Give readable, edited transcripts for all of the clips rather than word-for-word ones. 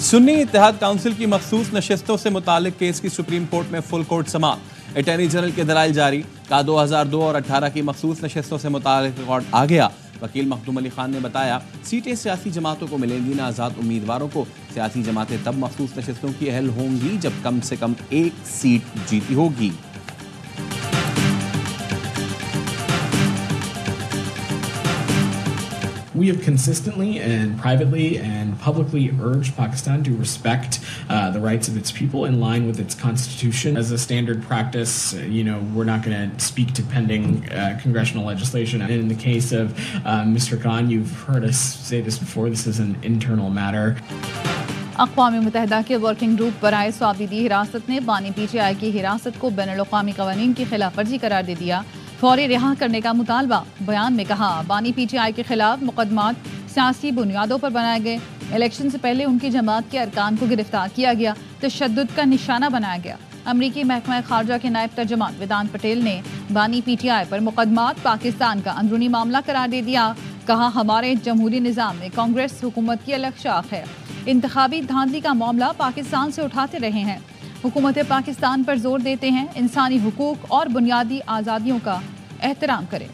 सुन्नी इत्तेहाद council की मखसूस नशिस्तों से मुतालिक केस की सुप्रीम कोर्ट में फुल कोर्ट समाअत। अटॉर्नी जनरल के दलाइल जारी का 2002 और 18 की मखसूस नशिस्तों से मुतालिक रिकॉर्ड आ गया। वकील मखदूम अली खान ने बताया, सीटें सियासी जमातों को मिलेंगी न आज़ाद उम्मीदवारों को। सियासी जमातें तब मखसूस नशिस्तों की अहल होंगी जब कम से कम एक सीट जीती होगी। We have consistently and privately and publicly urged Pakistan to respect the rights of its people in line with its constitution. As a standard practice, we're not going to speak to pending congressional legislation. And in the case of Mr. Khan, you've heard us say this before, this is an internal matter. अक़वाम मुत्तहिदा के working group बराए स्वाबिदी हिरासत ने बानी PTI की हिरासत को बैनुल-अक़वामी क़वानीन की खिलाफ वर्जी करार दे दिया। फौरी रिहा करने का मुतालबा। बयान में कहा, बानी PTI के खिलाफ मुकदमात सियासी बुनियादों पर बनाए गए। इलेक्शन से पहले उनकी जमात के अरकान को गिरफ्तार किया गया, तशद्दुद का निशाना बनाया गया। अमरीकी महकमा खारजा के नायब तर्जुमान वेदांत पटेल ने बानी PTI पर मुकदमात पाकिस्तान का अंदरूनी मामला करार दे दिया। कहा, हमारे जमहूरी निज़ाम में कांग्रेस हुकूमत की अलग शाख है। इंतखाबी धांधली का मामला पाकिस्तान से उठाते रहे हैं। हुकूमत पाकिस्तान पर जोर देते हैं इंसानी हुकूक और बुनियादी आज़ादियों का एहतराम करें।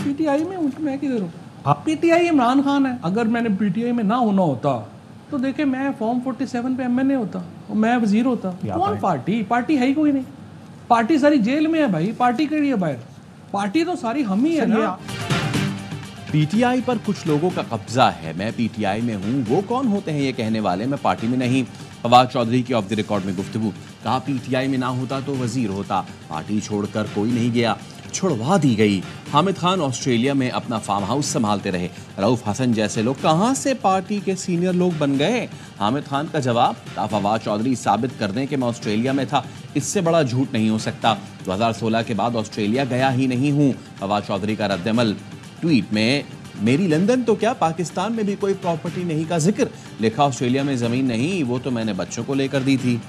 PTI में मैं किधर हूँ? आप PTI इमरान खान है। अगर मैंने PTI में ना होना होता तो देखे मैं फॉर्म 47 पे MNA होता और मैं वजीर होता। कौन पार्टी है ही कोई नहीं। पार्टी सारी जेल में है भाई। पार्टी के लिए बाहर, पार्टी तो सारी हम ही है ना। PTI पर कुछ लोगों का कब्जा है। मैं PTI में हूँ। वो कौन होते हैं ये कहने वाले? मैं पार्टी में नहीं। फवाद चौधरी की ऑफ द रिकॉर्ड में गुफ्तगू। कहा, PTI में ना होता तो वजीर होता। पार्टी छोड़कर कोई नहीं गया, छुड़वा दी गई। हामिद खान ऑस्ट्रेलिया में अपना फार्म हाउस संभालते रहे। रऊफ हसन जैसे लोग कहाँ से पार्टी के सीनियर लोग बन गए? हामिद खान का जवाब था, फवाद चौधरी साबित कर दें कि मैं ऑस्ट्रेलिया में था। इससे बड़ा झूठ नहीं हो सकता। 2016 के बाद ऑस्ट्रेलिया गया ही नहीं हूँ। फवाद चौधरी का रद्दमल ट्वीट में, मेरी लंदन तो क्या पाकिस्तान में भी कोई प्रॉपर्टी नहीं का जिक्र। लिखा, ऑस्ट्रेलिया में जमीन नहीं, वो तो मैंने बच्चों को लेकर दी थी।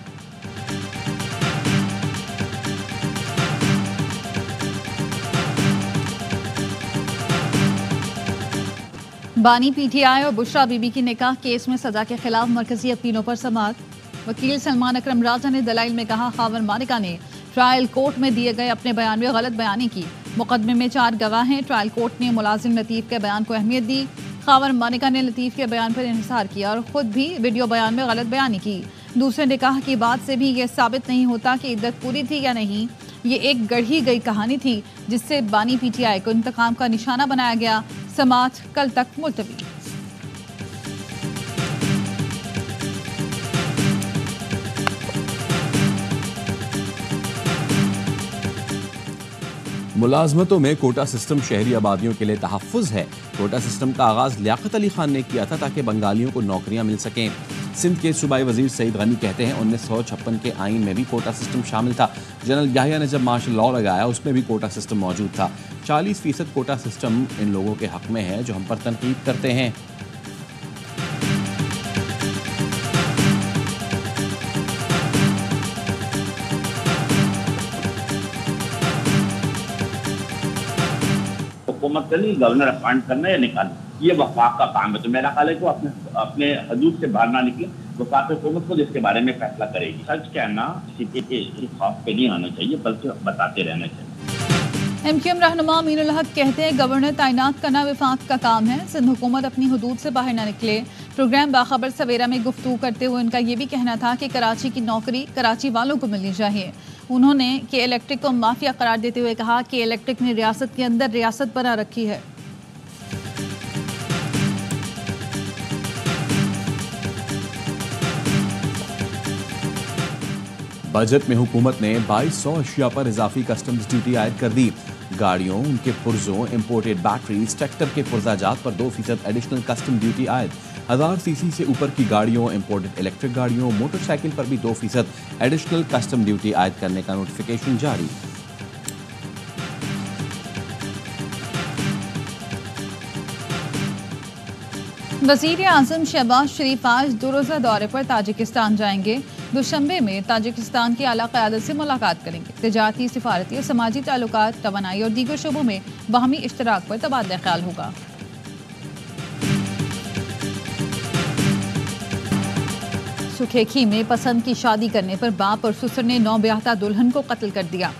बानी PTI और बुशरा बीबी की निकाह केस में सजा के खिलाफ मरकजी अपीलों पर समाअत। वकील सलमान अकरम राजा ने दलाइल में कहा, खावन मानिका ने ट्रायल कोर्ट में दिए गए अपने बयान में गलत बयानी की। मुकदमे में 4 गवाह हैं। ट्रायल कोर्ट ने मुलाजिम लतीफ़ के बयान को अहमियत दी। खावर मानिका ने लतीफ़ के बयान पर इंहिसार किया और ख़ुद भी वीडियो बयान में गलत बयानी की। दूसरे ने कहा कि बात से भी ये साबित नहीं होता कि इद्दत पूरी थी या नहीं। ये एक गढ़ी गई कहानी थी जिससे बानी PTI को इंतकाम का निशाना बनाया गया। समाअत कल तक मुलतवी। मुलाजमतों में कोटा सिस्टम शहरी आबादियों के लिए तहफ़्फ़ुज़ है। कोटा सिस्टम का आगाज़ लियाकत अली खान ने किया था ताकि बंगालियों को नौकरियां मिल सकें। सिंध के सूबाई वजीर सईद गनी कहते हैं, 1956 के आइन में भी कोटा सिस्टम शामिल था। जनरल याहिया ने जब मार्शल लॉ लगाया उसमें भी कोटा सिस्टम मौजूद था। 40% कोटा सिस्टम इन लोगों के हक में है जो हम पर तनकीद करते हैं। हुकूमत के लिए गवर्नर अपॉइंट करना या निकालना, ये वफाक का काम है। तो मेरा ख्याल है कि अपने हदूद से बाहर ना निकले। वफाक हुकूमत खुद इसके बारे में फैसला करेगी। सच कहना किसी के खौफ पे नहीं आना चाहिए, बल्कि बताते रहना चाहिए। MQM रहनुमा अमीनुल हक कहते हैं, गवर्नर तैनात करना वफाक का काम है। सिंध हुकूमत अपनी हदूद से बाहर न निकले। प्रोग्राम बाखबर सवेरा में गुफ्तगू करते हुए उनका ये भी कहना था कि कराची की नौकरी कराची वालों को मिलनी चाहिए। उन्होंने के इलेक्ट्रिक को माफिया करार देते हुए कहा कि इलेक्ट्रिक ने रियासत के अंदर रियासत बना रखी है। बजट में हुकूमत ने 2200 अशिया पर इजाफी कस्टम्स ड्यूटी आयद कर दी। गाड़ियों, उनके पुर्जों, इंपोर्टेड बैटरीज, ट्रैक्टर के पुर्जाजात पर 2% एडिशनल कस्टम ड्यूटी आयद। 1000 सीसी से ऊपर की गाड़ियों, इंपोर्टेड इलेक्ट्रिक गाड़ियों, मोटरसाइकिल पर भी 2% एडिशनल कस्टम ड्यूटी आयद करने का नोटिफिकेशन जारी। वज़ीर आज़म शहबाज शरीफ आज 2 रोज़ा दौरे पर ताजिकिस्तान जाएंगे। दुशंबे में ताजिकिस्तान की आला क़यादत से मुलाकात करेंगे। तिजारती, सिफारती और समाजी ताल्लुकात, तवानाई और दीगर शोबों में बाहमी इश्तराक पर तबादला ख्याल होगा। सुखेखी में पसंद की शादी करने पर बाप और ससुर ने नौब्याहता दुल्हन को कत्ल कर दिया।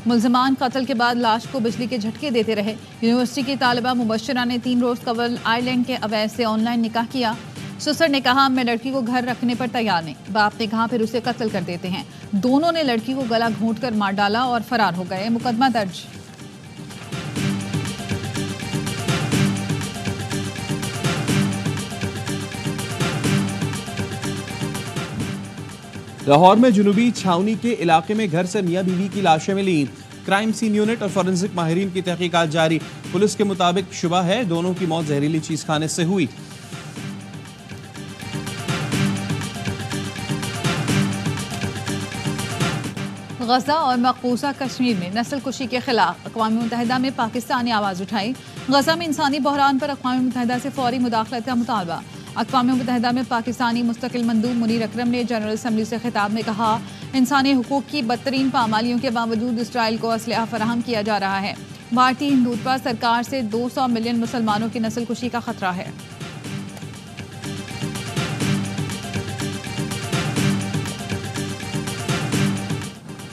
मुल्जिमान कत्ल के बाद लाश को बिजली के झटके देते रहे। यूनिवर्सिटी की तालिबा मुबश्शिरा ने 3 रोज कबल आइलैंड के अवैध से ऑनलाइन निकाह किया। ससुर ने कहा मैं लड़की को घर रखने पर तैयार नहीं। बाप ने कहा फिर उसे कत्ल कर देते हैं। दोनों ने लड़की को गला घोंटकर मार डाला और फरार हो गए। मुकदमा दर्ज। लाहौर में जुनूबी छावनी के इलाके में घर से मियां बीवी की लाशें मिली। क्राइम सीन यूनिट और फॉरेंसिक माहिरीन की तहकीकात जारी। पुलिस के मुताबिक शुबा है दोनों की मौत जहरीली चीज खाने से हुई। गजा और मकबूजा कश्मीर में नस्ल कुशी के खिलाफ अक़वाम मुत्तहिदा में पाकिस्तान ने आवाज़ उठाई। गजा में इंसानी बहरान पर अक़वाम मुत्तहिदा से फौरी मुदाखलत का मुतालबा। अक़वाम मुत्तहिदा में पाकिस्तानी मुस्तकिल मंदूब मुनीर अकरम ने जनरल असम्बली से खिताब में कहा इंसानी हुकूक की बदतरीन पामालियों के बावजूद इसराइल को असलहा फराहम किया जा रहा है। भारतीय हिंदुत्व सरकार से 200 मिलियन मुसलमानों की नस्ल कुशी का खतरा है।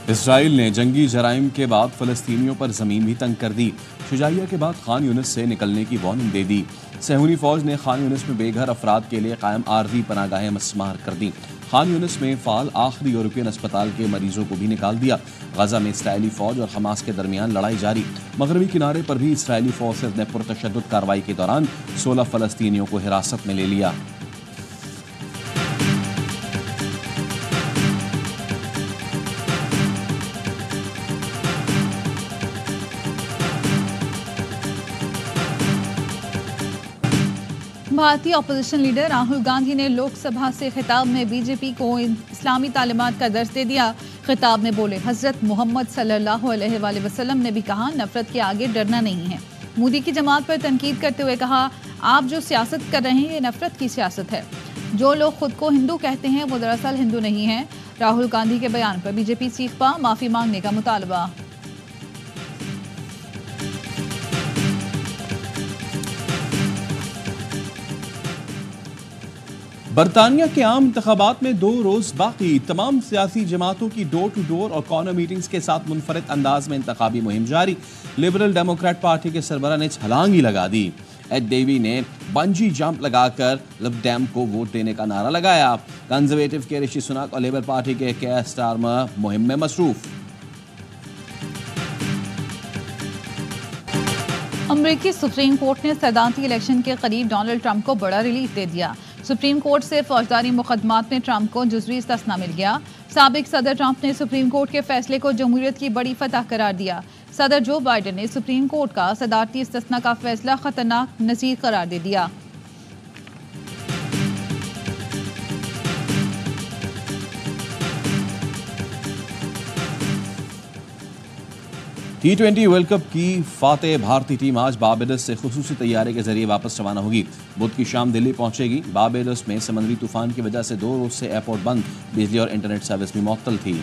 इसराइल ने जंगी जराइम के बाद फ़लस्तीनियों पर ज़मीन भी तंग कर दी। शुजाइया के बाद खान यूनिस से निकलने की वार्निंग दे दी। सहूनी फ़ौज ने खान यूनिस में बेघर अफराद के लिए कायम आर्जी पनागाहें मस्मार कर दी। खान यूनिस में फ़ाल आखिरी यूरोपियन अस्पताल के मरीजों को भी निकाल दिया। गजा में इसराइली फ़ौज और हमास के दरमियान लड़ाई जारी। मगरबी किनारे पर भी इसराइली फोर्सेज ने पुरतशद्दुद कार्रवाई के दौरान 16 फ़लस्तीनियों को हिरासत में ले लिया। भारतीय अपोजिशन लीडर राहुल गांधी ने लोकसभा से खिताब में बीजेपी को इस्लामी तालीमात का दर्स दे दिया। खिताब में बोले हजरत मोहम्मद सल्लल्लाहु अलैहि वसल्लम ने भी कहा नफरत के आगे डरना नहीं है। मोदी की जमात पर तनकीद करते हुए कहा आप जो सियासत कर रहे हैं ये नफरत की सियासत है। जो लोग खुद को हिंदू कहते हैं वो दरअसल हिंदू नहीं है। राहुल गांधी के बयान पर बीजेपी चीफ का माफी मांगने का मुतालबा। बरतानिया के आम इंतखाबात में 2 रोज बाकी। तमाम सियासी जमातों की डोर टू डोर और कॉर्नर मीटिंग्स के साथ मुनफरिद अंदाज में इंतखाबी मुहिम जारी। लिबरल डेमोक्रेट पार्टी के सरबराह ने छलांग ही लगा दी। एड डेवी ने बंजी जंप लगाकर लिब डेम को वोट देने का नारा लगाया। कंजर्वेटिव के ऋषि सुनक और लेबर पार्टी के केयर स्टारमर मुहिम में मसरूफ। अमरीकी सुप्रीम कोर्ट ने सदारती इलेक्शन के करीब डोनाल्ड ट्रंप को बड़ा रिलीफ दे दिया। सुप्रीम कोर्ट से फौजदारी मुकदमात में ट्रंप को जुज़वी इस्तिस्ना मिल गया। साबिक सदर ट्रंप ने सुप्रीम कोर्ट के फैसले को जमहूरियत की बड़ी फतह करार दिया। सदर जो बाइडेन ने सुप्रीम कोर्ट का सदारती इस्तिस्ना का फैसला खतरनाक नज़ीर करार दे दिया। T20 वर्ल्ड कप की फातेह भारतीय टीम आज बारबेडोस से खुसूसी तैयारी के जरिए वापस रवाना होगी। बुध की शाम दिल्ली पहुंचेगी। बारबेडोस में समुद्री तूफान की वजह से 2 रोज से एयरपोर्ट बंद, बिजली और इंटरनेट सर्विस भी मुअत्तल थी।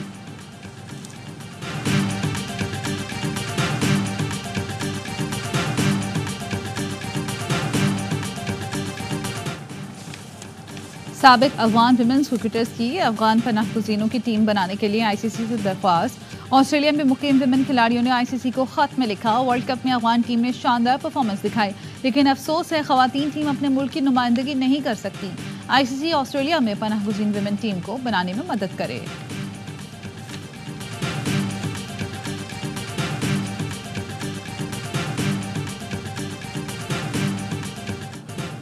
साबिक अफगान विमेंस क्रिकेटर्स की अफगान पनाहगज़ीनों की टीम बनाने के लिए आईसीसी से दरख्वास्त। ऑस्ट्रेलिया में मुकीम विमेन खिलाड़ियों ने आईसीसी को खत में लिखा वर्ल्ड कप में अफगान टीम ने शानदार परफॉर्मेंस दिखाई, लेकिन अफसोस है खवातीन टीम अपने मुल्क की नुमाइंदगी नहीं कर सकती। आईसीसी ऑस्ट्रेलिया में पनाहगज़ीन विमेन टीम को बनाने में मदद करे।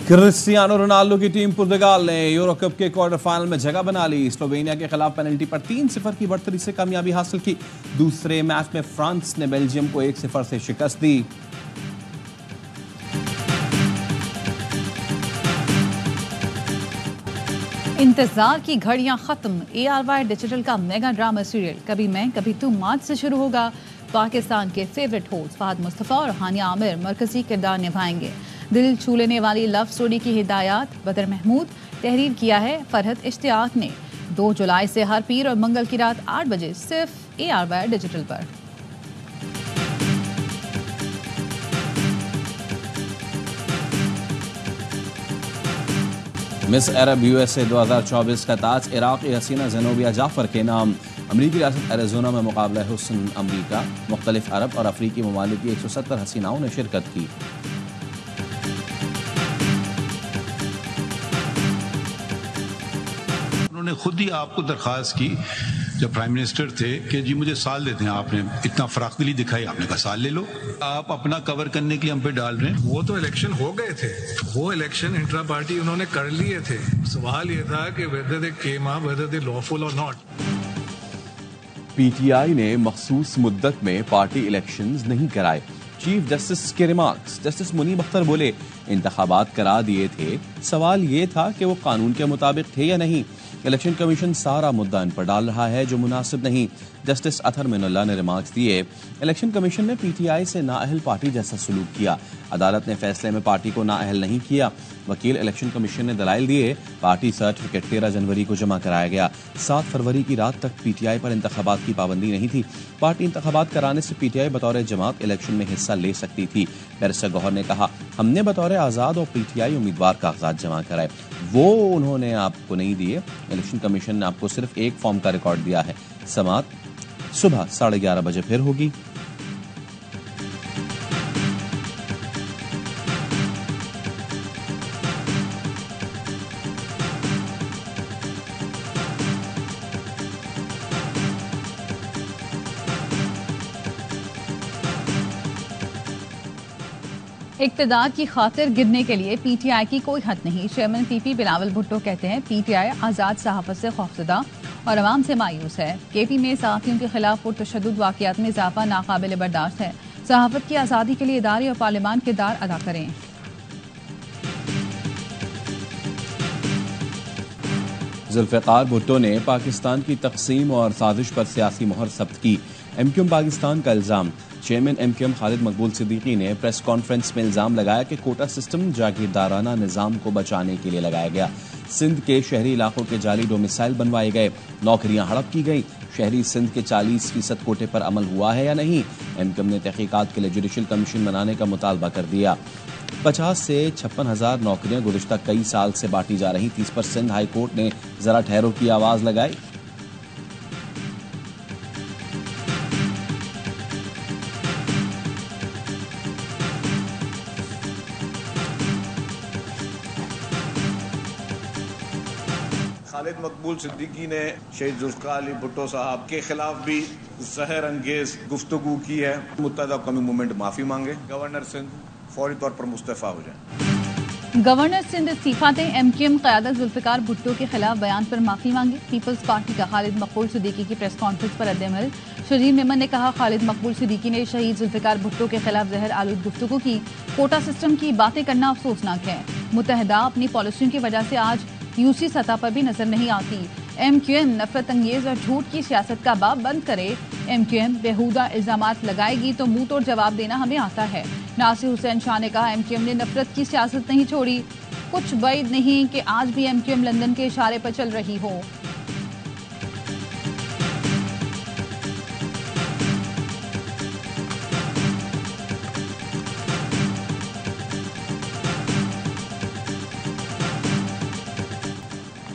क्रिस्टियानो रोनाल्डो की टीम पुर्तगाल ने यूरो कप के क्वार्टर फाइनल में जगह बना ली। स्लोवेनिया के खिलाफ पेनल्टी पर 3-0 की बढ़तरी से कामयाबी हासिल की। दूसरे मैच में फ्रांस ने बेल्जियम को 1-0 से शिकस्त दी। इंतजार की घड़ियां खत्म। ARY डिजिटल का मेगा ड्रामा सीरियल कभी मैं कभी तुम आज से शुरू होगा। पाकिस्तान के फेवरेट होस्ट फहद मुस्तफ़ा और हानिया आमिर मरकजी किरदार निभाएंगे। दिल छू लेने वाली लव स्टोरी की हिदायत बदर महमूद, तहरीर किया है फरहत इश्तियाक ने। 2 जुलाई से हर पीर और मंगल की रात 8 बजे सिर्फ ARY डिजिटल पर। मिस अरब USA 2024 का ताज इराक़ी हसीना ज़ेनोबिया जाफ़र के नाम। अमरीकी रियासत एरिज़ोना में मुकाबला हुस्न अमरीका, मुख्तलिफ अरब और अफ्रीकी ममालिक की 170 हसीनाओं ने शिरकत की। उन्होंने खुद ही आपको दरख्वास्त की जब प्राइम मिनिस्टर थे कि जी मुझे साल देते हैं, आपने इतना फराखदिली दिखाई, आपने कहा साल ले लो। आप अपना कवर करने के लिए हम पे डाल रहे हैं। वो तो इलेक्शन हो गए थे, वो इलेक्शन इंट्रा पार्टी उन्होंने कर लिए थे। सवाल ये था कि whether they came up, whether they lawful और नॉट। PTI ने मखसूस मुद्दत में पार्टी इलेक्शंस नहीं कराए। चीफ जस्टिस के रिमार्क्स। जस्टिस मुनीब अख्तर बोले, इंतखाबात करा दिए थे, सवाल ये था कि वो कानून के मुताबिक थे या नहीं। इलेक्शन कमीशन सारा मुद्दा इन पर डाल रहा है जो मुनासिब नहीं। जस्टिस अतहर मिनुल्लाह ने रिमार्क्स दिए, इलेक्शन कमीशन ने PTI से नाअहल पार्टी जैसा सलूक किया। अदालत ने फैसले में पार्टी को नाअहल नहीं किया। वकील इलेक्शन कमीशन ने दलाइल दिए, पार्टी सर्टिफिकेट 13 जनवरी को जमा कराया गया। 7 फरवरी की रात तक PTI पर इंतखाबात की पाबंदी नहीं थी। पार्टी इंतखाबात कराने से PTI बतौर जमात इलेक्शन में हिस्सा ले सकती थी। बैरिस्टर गौहर ने कहा, हमने बतौर आज़ाद और PTI उम्मीदवार कागजात जमा कराए, वो उन्होंने आपको नहीं दिए। इलेक्शन कमीशन ने आपको सिर्फ एक फॉर्म का रिकॉर्ड दिया है। समात सुबह 11:30 बजे फिर होगी। इक़्तिदार की खातिर गिरने के लिए PTI की कोई हद नहीं। चेयरमैन PP बिलावल भुट्टो कहते हैं, PTI आज़ाद सहाफ़त से खौफजदा और अवाम से मायूस है। KP में सहाफ़ियों के खिलाफ पुरतशद्दुद वाक़ियात में इजाफा नाकाबिल बर्दाश्त है। सहाफ़त की आज़ादी के लिए इदारे और पार्लियामान किरदार अदा करें। जुल्फ़िकार भुट्टो ने पाकिस्तान की तक़सीम और साजिश पर सियासी मोहर सब्त की। MQM पाकिस्तान का इल्ज़ाम। चेयरमैन MQM खालिद मकबूल सिद्दीकी ने प्रेस कॉन्फ्रेंस में इल्ज़ाम लगाया कि कोटा सिस्टम जागीरदाराना निज़ाम को बचाने के लिए लगाया गया। सिंध के शहरी इलाकों के जाली डोमिसाइल बनवाए गए, नौकरियां हड़प की गई। शहरी सिंध के 40% कोटे पर अमल हुआ है या नहीं। MQM ने तहकीकात के लिए जुडिशल कमीशन बनाने का मुतालबा कर दिया। 50 से 56,000 नौकरियां गुज़िश्ता कई साल से बांटी जा रही थी। इस पर सिंध हाई कोर्ट ने जरा ठहरो की आवाज़ लगाई। खालिद मकबूल सिद्दीकी ने शहीद जुल्फ़िकार अली भुट्टो साहब के खिलाफ भी जहर अंगेज गुफ्तगू की है। मुत्तहदा कौमी मूवमेंट माफ़ी मांगे, गवर्नर सिंध फौरी तौर पर मुस्तफ़ा हो जाए। गवर्नर सिंध इस्तीफा दें। MQM क़यादत जुल्फ़िकार भुट्टो के खिलाफ बयान पर माफ़ी मांगी। पीपल्स पार्टी का खालिद मकबूल सिद्दीकी की प्रेस कॉन्फ्रेंस पर रद्द-ए-अमल। शरीफ मेमन ने कहा, खालिद मकबूल सिद्दीकी ने शहीद जुल्फ़िकार भुट्टो के खिलाफ जहर आलूद गुफ्तगू की। कोटा सिस्टम की बातें करना अफसोसनाक है। मुत्तहदा अपनी पॉलिसियों की वजह से आज UC सतह पर भी नजर नहीं आती। MQM नफरत अंगेज और झूठ की सियासत का बाब बंद करे। MQM बेहुदा इल्जामात लगाएगी तो मुंह तोड़ जवाब देना हमें आता है। नासिर हुसैन शाह ने कहा, MQM ने नफरत की सियासत नहीं छोड़ी। कुछ बैद नहीं कि आज भी MQM लंदन के इशारे पर चल रही हो।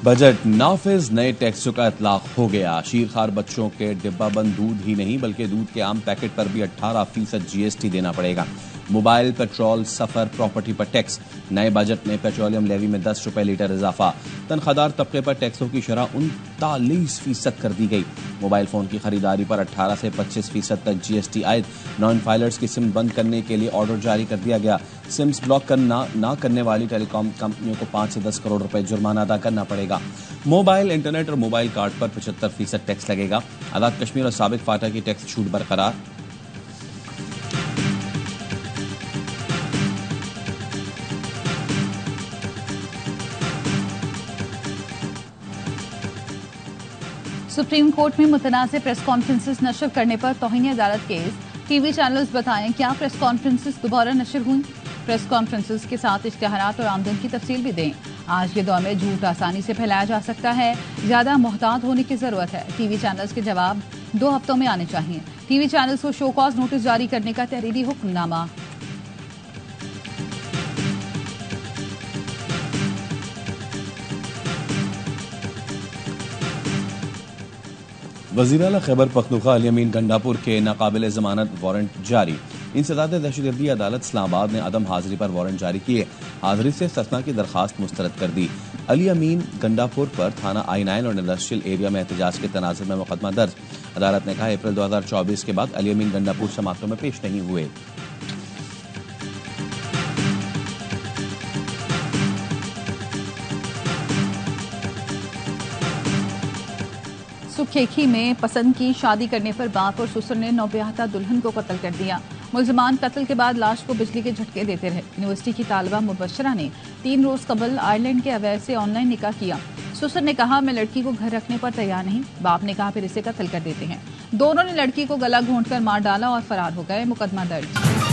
बजट नाफिज, नए टैक्सों का इतलाक हो गया। शीरखार बच्चों के डिब्बाबंद दूध ही नहीं बल्कि दूध के आम पैकेट पर भी 18% GST देना पड़ेगा। मोबाइल, पेट्रोल, सफर, प्रॉपर्टी पर टैक्स। नए बजट में पेट्रोलियम लेवी में 10 रुपए लीटर इजाफा। तनख्वाहदार तबके पर टैक्सों की शरह 39% कर दी गई। मोबाइल फोन की खरीदारी पर 18 से 25% तक GST आयद। नॉन फाइलर्स की सिम बंद करने के लिए ऑर्डर जारी कर दिया गया। सिम्स ब्लॉक ना करने वाली टेलीकॉम कंपनियों को 5 से 10 करोड़ रुपए जुर्माना अदा करना पड़ेगा। मोबाइल, इंटरनेट और मोबाइल कार्ड पर 75% टैक्स लगेगा। आज़ाद कश्मीर और साबिक फाटा की टैक्स छूट बरकरार। सुप्रीम कोर्ट में मुतनाज़ प्रेस कॉन्फ्रेंसेस नशर करने पर तौहीन अदालत केस। TV चैनल्स बताएं, क्या प्रेस कॉन्फ्रेंसेस दोबारा नशर हुई? प्रेस कॉन्फ्रेंसेस के साथ इश्तिहारात और आमदन की तफसील भी दें। आज के दौर में झूठ आसानी से फैलाया जा सकता है, ज्यादा मोहतात होने की जरूरत है। TV चैनल्स के जवाब 2 हफ्तों में आने चाहिए। TV चैनल्स को शो कॉज नोटिस जारी करने का तहरीरी हुक्मनामा। वज़ीर आला खैबर पख्तूनख्वा अली अमीन गंडापुर के नाकाबिल जमानत वारंट जारी। इंसदाद दहशतगर्दी अदालत इस्लामाबाद ने अदम हाजिरी पर वारंट जारी किए। हाजिरी से इस्तिस्ना की दरखास्त मुस्तरद कर दी। अली अमीन गंडापुर पर थाना I9 और इंडस्ट्रियल एरिया में एहतजाज के तनाजुर में मुकदमा दर्ज। अदालत ने कहा अप्रैल 2024 के बाद अली अमीन गंडापुर समाअतों में पेश नहीं हुए। सुखेखी में पसंद की शादी करने पर बाप और ससुर ने नौब्याहता दुल्हन को कत्ल कर दिया। मुल्जिमान कत्ल के बाद लाश को बिजली के झटके देते रहे। यूनिवर्सिटी की तालिबा मुबशरा ने 3 रोज कबल आयरलैंड के अवैध से ऑनलाइन निकाह किया। ससुर ने कहा मैं लड़की को घर रखने पर तैयार नहीं। बाप ने कहा फिर इसे कत्ल कर देते हैं। दोनों ने लड़की को गला घोंटकर मार डाला और फरार हो गए। मुकदमा दर्ज।